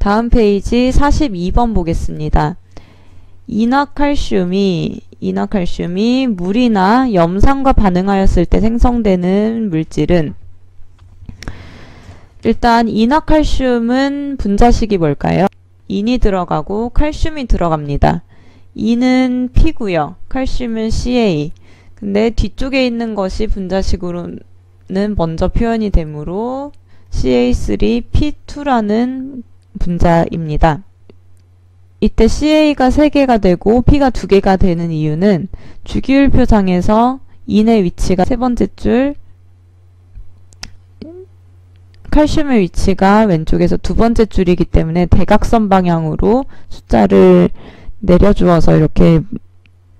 다음 페이지 42번 보겠습니다. 인화칼슘이 물이나 염산과 반응하였을 때 생성되는 물질은, 일단 인화칼슘은 분자식이 뭘까요? 인이 들어가고 칼슘이 들어갑니다. 인은 P고요. 칼슘은 CA. 근데 뒤쪽에 있는 것이 분자식으로는 먼저 표현이 되므로 CA3P2라는 분자입니다. 이때 CA가 3개가 되고 P가 2개가 되는 이유는 주기율표상에서 인의 위치가 세 번째 줄, 칼슘의 위치가 왼쪽에서 두 번째 줄이기 때문에 대각선 방향으로 숫자를 내려주어서 이렇게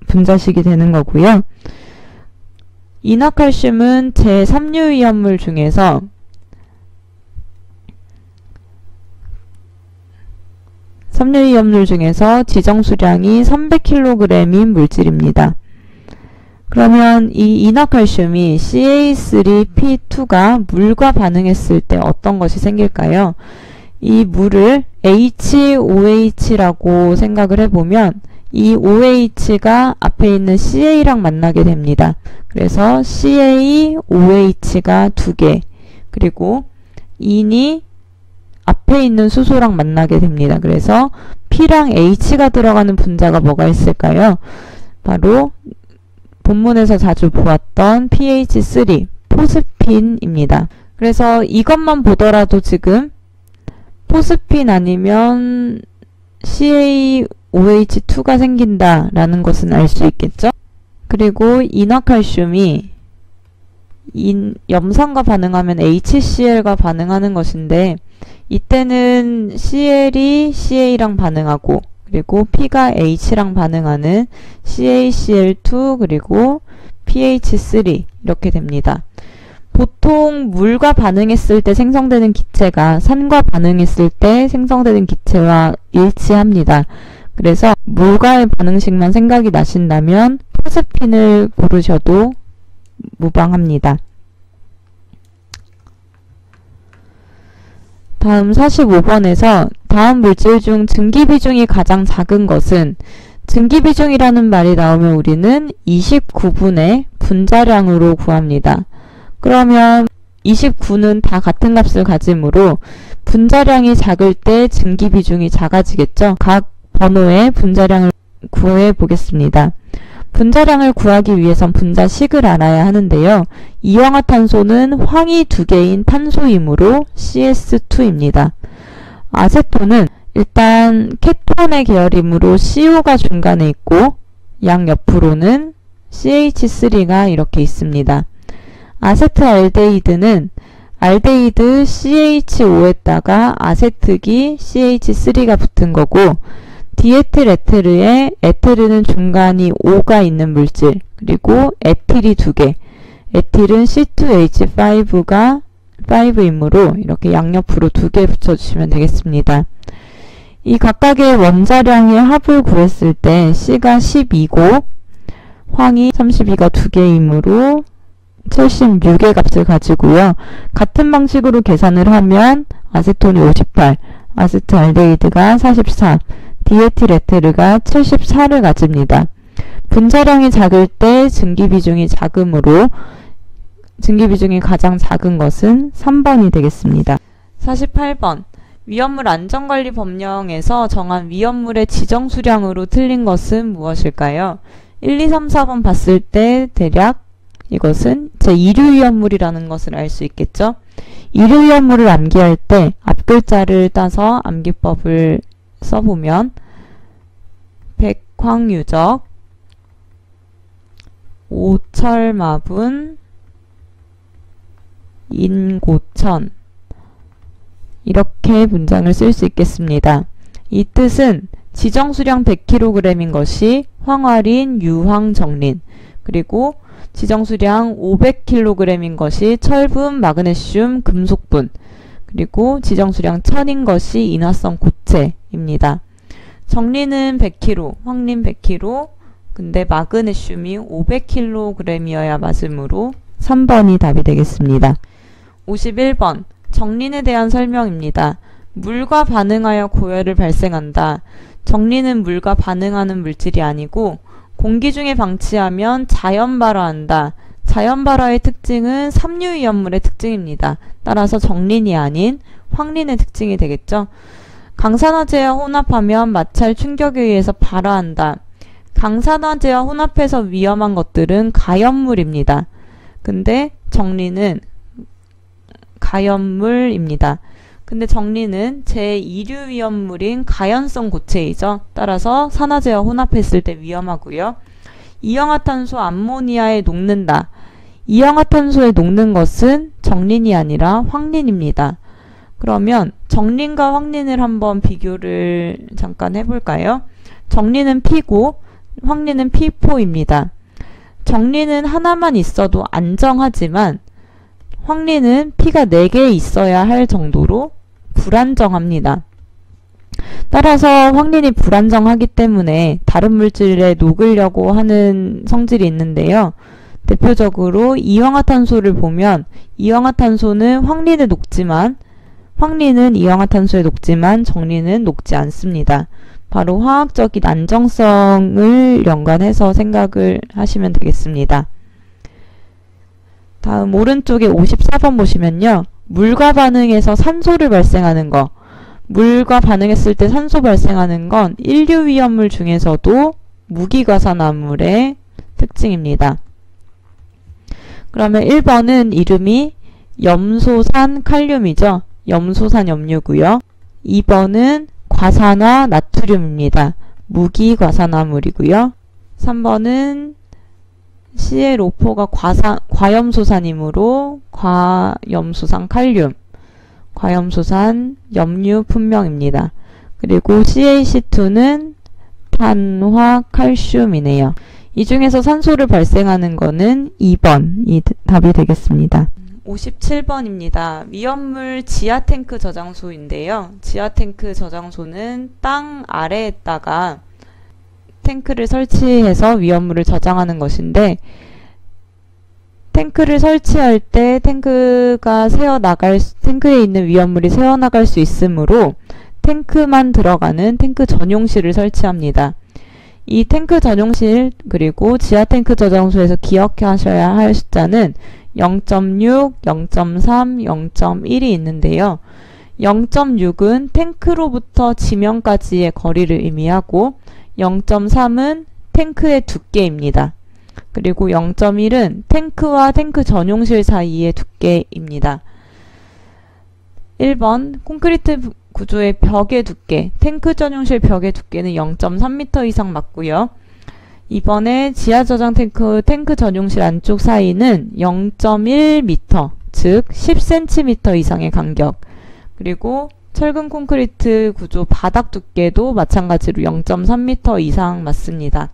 분자식이 되는 거고요. 인화칼슘은 제3류위험물 중에서 지정수량이 300kg인 물질입니다. 그러면 이 인화칼슘이 CA3P2가 물과 반응했을 때 어떤 것이 생길까요? 이 물을 HOH라고 생각을 해보면 이 OH가 앞에 있는 CA랑 만나게 됩니다. 그래서 CaOH가 2개, 그리고 인이 앞에 있는 수소랑 만나게 됩니다. 그래서 P랑 H가 들어가는 분자가 뭐가 있을까요? 바로 본문에서 자주 보았던 pH3, 포스핀입니다. 그래서 이것만 보더라도 지금 포스핀 아니면 CaOH2가 생긴다라는 것은 알 수 있겠죠? 그리고 인화칼슘이 염산과 반응하면 HCl과 반응하는 것인데, 이때는 CL이 CA랑 반응하고, 그리고 P가 H랑 반응하는 CaCl2 그리고 pH3 이렇게 됩니다. 보통 물과 반응했을 때 생성되는 기체가 산과 반응했을 때 생성되는 기체와 일치합니다. 그래서 물과의 반응식만 생각이 나신다면 포스핀을 고르셔도 무방합니다. 다음 45번에서 다음 물질 중 증기비중이 가장 작은 것은, 증기비중이라는 말이 나오면 우리는 29분의 분자량으로 구합니다. 그러면 29는 다 같은 값을 가지므로 분자량이 작을 때 증기비중이 작아지겠죠. 각 번호의 분자량을 구해 보겠습니다. 분자량을 구하기 위해선 분자식을 알아야 하는데요. 이氧화탄소는 황이 2개인 탄소이므로 CS2입니다. 아세톤은 일단 케톤의 계열이므로 CO가 중간에 있고 양옆으로는 CH3가 이렇게 있습니다. 아세트알데히드는 알데히드 CHO에다가 아세트기 CH3가 붙은 거고, 디에틸에테르에 에테르는 중간이 O가 있는 물질, 그리고 에틸이 2개, 에틸은 C2H5가 5이므로 이렇게 양옆으로 2개 붙여주시면 되겠습니다. 이 각각의 원자량의 합을 구했을 때 C가 12고 황이 32가 2개이므로 76의 값을 가지고요. 같은 방식으로 계산을 하면 아세톤이 58, 아세트알데히드가 44, 디에틸에테르가 74를 가집니다. 분자량이 작을 때 증기비중이 작으므로 증기비중이 가장 작은 것은 3번이 되겠습니다. 48번. 위험물 안전관리 법령에서 정한 위험물의 지정수량으로 틀린 것은 무엇일까요? 1, 2, 3, 4번 봤을 때 대략 이것은 제2류 위험물이라는 것을 알 수 있겠죠? 2류 위험물을 암기할 때 앞글자를 따서 암기법을 써보면 백황유적, 오철마분, 인고천, 이렇게 문장을 쓸 수 있겠습니다. 이 뜻은 지정수량 100kg인 것이 황화린, 유황, 정린, 그리고 지정수량 500kg인 것이 철분, 마그네슘, 금속분, 그리고 지정수량 1000인 것이 인화성 고체입니다. 정린은 100kg, 황린 100kg, 근데 마그네슘이 500kg이어야 맞으므로 3번이 답이 되겠습니다. 51번. 정린에 대한 설명입니다. 물과 반응하여 고열을 발생한다. 정리는 물과 반응하는 물질이 아니고 공기 중에 방치하면 자연 발화한다. 자연 발화의 특징은 삼류위험물의 특징입니다. 따라서 정린이 아닌 황린의 특징이 되겠죠. 강산화제와 혼합하면 마찰 충격에 의해서 발화한다. 강산화제와 혼합해서 위험한 것들은 가연물입니다. 근데 정리는 가연물입니다. 근데 정리는 제2류 위험물인 가연성 고체이죠. 따라서 산화제와 혼합했을 때 위험하고요. 이氧화탄소 암모니아에 녹는다. 이氧화탄소에 녹는 것은 정린이 아니라 황린입니다. 그러면 정린과 황린을 한번 비교를 잠깐 해볼까요? 정린은 P고 황린은 P4입니다. 정린은 하나만 있어도 안정하지만 황린은 P가 4개 있어야 할 정도로 불안정합니다. 따라서 황린이 불안정하기 때문에 다른 물질에 녹으려고 하는 성질이 있는데요. 대표적으로 이氧화탄소를 보면 이氧화탄소는 황린에 녹지만 황린은 이氧화탄소에 녹지만 정린은 녹지 않습니다. 바로 화학적인 안정성을 연관해서 생각을 하시면 되겠습니다. 다음 오른쪽에 54번 보시면요. 물과 반응해서 산소를 발생하는 거. 물과 반응했을 때 산소 발생하는 건 인류 위험물 중에서도 무기과산화물의 특징입니다. 그러면 1번은 이름이 염소산 칼륨이죠. 염소산 염류고요. 2번은 과산화 나트륨입니다. 무기과산화물이고요. 3번은 ClO4가 과염소산이므로 과염소산 칼륨, 과염소산 염류 품명입니다. 그리고 CaC2는 탄화칼슘이네요. 이 중에서 산소를 발생하는 거는 2번이 답이 되겠습니다. 57번입니다. 위험물 지하탱크 저장소인데요. 지하탱크 저장소는 땅 아래에다가 탱크를 설치해서 위험물을 저장하는 것인데 탱크를 설치할 때 탱크에 있는 위험물이 새어나갈 수 있으므로 탱크만 들어가는 탱크 전용실을 설치합니다. 이 탱크 전용실 그리고 지하탱크 저장소에서 기억하셔야 할 숫자는 0.6, 0.3, 0.1이 있는데요. 0.6은 탱크로부터 지면까지의 거리를 의미하고 0.3은 탱크의 두께입니다. 그리고 0.1은 탱크와 탱크 전용실 사이의 두께입니다. 1번 콘크리트 구조의 벽의 두께, 탱크 전용실 벽의 두께는 0.3m 이상 맞고요. 이번에 지하저장 탱크 전용실 안쪽 사이는 0.1m, 즉 10cm 이상의 간격. 그리고 철근 콘크리트 구조 바닥 두께도 마찬가지로 0.3m 이상 맞습니다.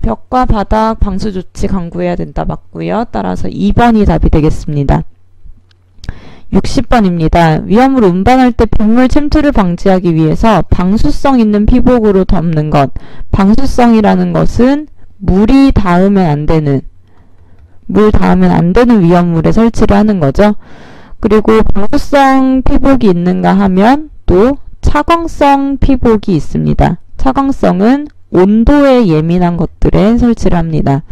벽과 바닥 방수 조치 강구해야 된다 맞고요. 따라서 2번이 답이 되겠습니다. 60번입니다. 위험을 운반할 때 빗물 침투를 방지하기 위해서 방수성 있는 피복으로 덮는 것. 방수성이라는 것은 물이 닿으면 안 되는 위험물에 설치를 하는 거죠. 그리고 방수성 피복이 있는가 하면 또 차광성 피복이 있습니다. 차광성은 온도에 예민한 것들에 설치를 합니다.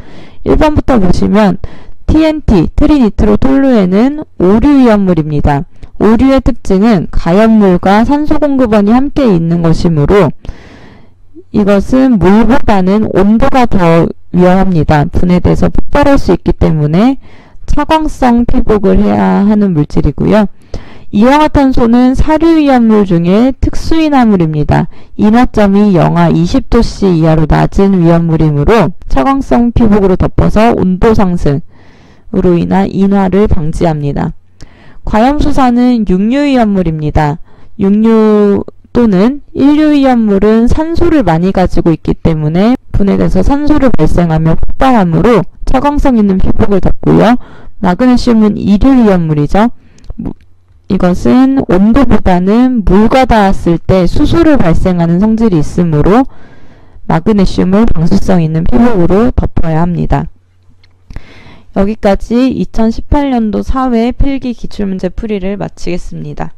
1번부터 보시면 TNT, 트리니트로톨루에는 오류 위험물입니다. 오류의 특징은 가연물과 산소 공급원이 함께 있는 것이므로 이것은 물보다는 온도가 더 위험합니다. 분해돼서 폭발할 수 있기 때문에 차광성 피복을 해야 하는 물질이고요. 이氧화탄소는 사류 위험물 중에 특수인화물입니다. 인화점이 영하 20도씨 이하로 낮은 위험물이므로 차광성 피복으로 덮어서 온도 상승으로 인한 인화를 방지합니다. 과염소산은 육류 위험물입니다. 육류 또는 인류 위험물은 산소를 많이 가지고 있기 때문에 분해돼서 산소를 발생하며 폭발하므로 차광성 있는 피복을 덮고요. 마그네슘은 이류 위험물이죠. 이것은 온도보다는 물과 닿았을 때 수소를 발생하는 성질이 있으므로 마그네슘을 방수성 있는 피복으로 덮어야 합니다. 여기까지 2018년도 사회 필기 기출문제 풀이를 마치겠습니다.